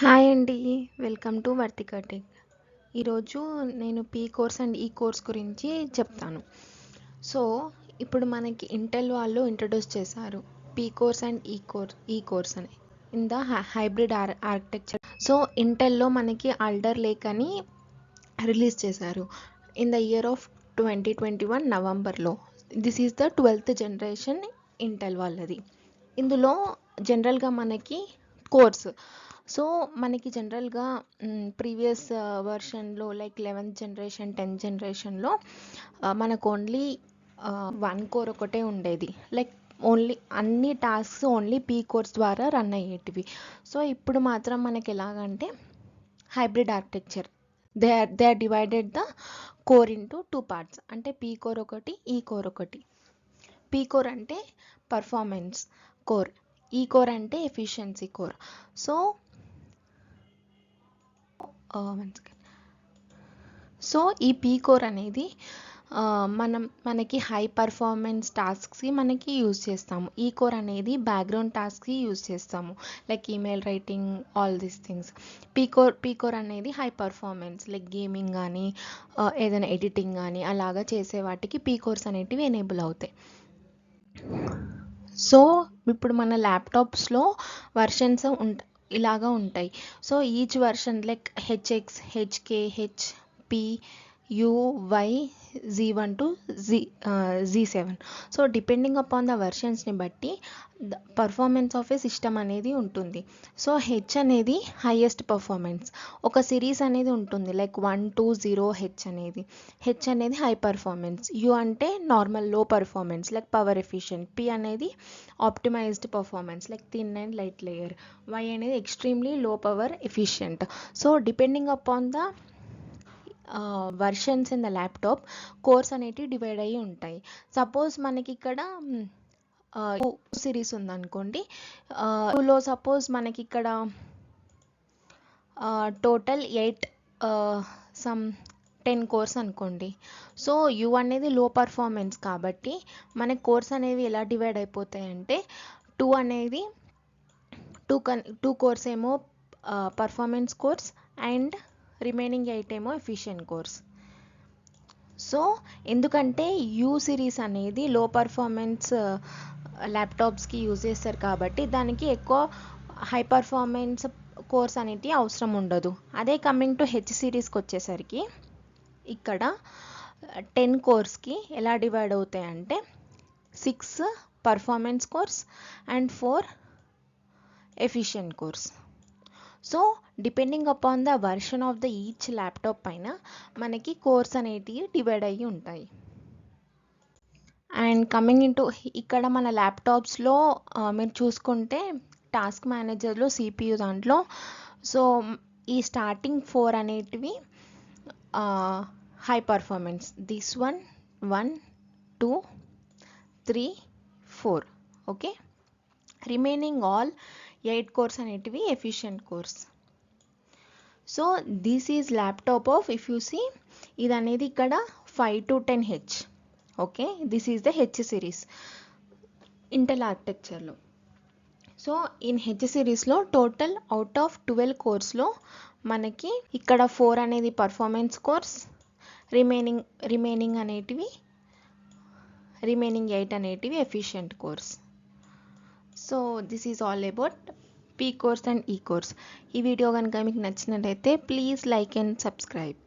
Hi అండి. Welcome to Vartika tech. ఈరోజు నేను P cores and E cores గురించి చెప్తాను. సో ఇప్పుడు మనకి ఇంటెల్ వాళ్ళు ఇంట్రడ్యూస్ చేశారు P cores and E cores అని in the hybrid architecture. So ఇంటెల్లో మనకి ఆల్డర్ లేక్ అని రిలీజ్ చేశారు ఇన్ ద ఇయర్ ఆఫ్ 2021 నవంబర్లో. This is the 12th generation Intel వాళ్ళది. ఇందులో జనరల్గా మనకి కోర్స్, సో మనకి జనరల్గా previous వర్షన్లో like 11th generation 10th జనరేషన్లో మనకు ఓన్లీ 1 కోర్ ఒకటే ఉండేది. లైక్ ఓన్లీ అన్ని టాస్క్స్ ఓన్లీ పీ కోర్స్ ద్వారా రన్ అయ్యేటివి. సో ఇప్పుడు మాత్రం మనకి ఎలాగంటే hybrid architecture, they are divided the core into 2 parts. అంటే పీ కోర్ ఒకటి, ఈ కోర్ ఒకటి. పీ కోర్ అంటే పర్ఫార్మెన్స్ కోర్, ఈ కోర్ అంటే ఎఫిషియన్సీ కోర్. సో ఈ పీ కోర్ అనేది మనకి హై పర్ఫార్మెన్స్ టాస్క్స్కి మనకి యూజ్ చేస్తాము. ఈ కోర్ అనేది బ్యాక్గ్రౌండ్ టాస్క్కి యూజ్ చేస్తాము, like email writing, all these things. P core అనేది హై పర్ఫార్మెన్స్ లైక్ గేమింగ్ కానీ ఏదైనా ఎడిటింగ్ కానీ అలాగా చేసే వాటికి పీ కోర్స్ అనేటివి ఎనేబుల్ అవుతాయి. సో ఇప్పుడు మన ల్యాప్టాప్స్లో వర్షన్స్ ఇలాగా ఉంటాయి. So each version like HX, HK, HP, U Y, Z1 to Z7. So depending upon the వర్షన్స్ని బట్టి the performance of a system అనేది ఉంటుంది. సో హెచ్ అనేది హైయెస్ట్ పర్ఫార్మెన్స్. ఒక సిరీస్ అనేది ఉంటుంది లైక్ 120 హెచ్ అనేది. హెచ్ అనేది హై పర్ఫార్మెన్స్, యు అంటే normal low performance like power efficient, P అనేది optimised performance like thin and light layer, Y అనేది ఎక్స్ట్రీమ్లీ low power efficient. So depending upon the versions in the laptop cores అనేటివి divide అయ్యి ఉంటాయి. Suppose మనకి ఇక్కడ series ఉందనుకోండి, లో సపోజ్ మనకి ఇక్కడ టోటల్ 8 సమ్ 10 కోర్స్ అనుకోండి. సో యు అనేది లో పర్ఫార్మెన్స్ కాబట్టి మనకి కోర్స్ అనేవి ఎలా డివైడ్ అయిపోతాయంటే 2 అనేది 2 కోర్స్ ఏమో పర్ఫార్మెన్స్ కోర్స్ అండ్ రిమైనింగ్ 8 ఏమో ఎఫిషియెంట్ కోర్స్. సో ఎందుకంటే యూ సిరీస్ అనేది లో పర్ఫార్మెన్స్ ల్యాప్టాప్స్కి యూజ్ చేస్తారు కాబట్టి దానికి ఎక్కువ హై పర్ఫార్మెన్స్ కోర్స్ అనేది అవసరం ఉండదు. అదే కమింగ్ టు హెచ్ సిరీస్కి వచ్చేసరికి ఇక్కడ 10 కోర్స్కి ఎలా డివైడ్ అవుతాయి అంటే 6 performance course and 4 efficient cores. So depending upon the version of the each laptop పైన మనకి కోర్స్ అనేటివి డివైడ్ అయ్యి ఉంటాయి. అండ్ కమింగ్ ఇంటూ ఇక్కడ మన ల్యాప్టాప్స్లో మీరు చూసుకుంటే టాస్క్ మేనేజర్లో సిపియు దాంట్లో సో ఈ స్టార్టింగ్ 4 అనేటివి high performance, this 1 2 3 4. Okay, remaining all 8 cores అనేటివి efficient cores. So this is laptop of, if you see ఇది అనేది ఇక్కడ 5 to 10 H. Okay, this is the H series Intel ఆర్కిటెక్చర్లో. సో ఇన్ హెచ్ సిరీస్లో total out of 12 కోర్స్లో మనకి ఇక్కడ 4 అనేది పర్ఫార్మెన్స్ కోర్స్, రిమైనింగ్ 8 అనేటివి efficient cores. So this is all about P cores and E course. ఈ వీడియో కనుక మీకు నచ్చినట్లయితే ప్లీజ్ లైక్ అండ్ సబ్స్క్రైబ్.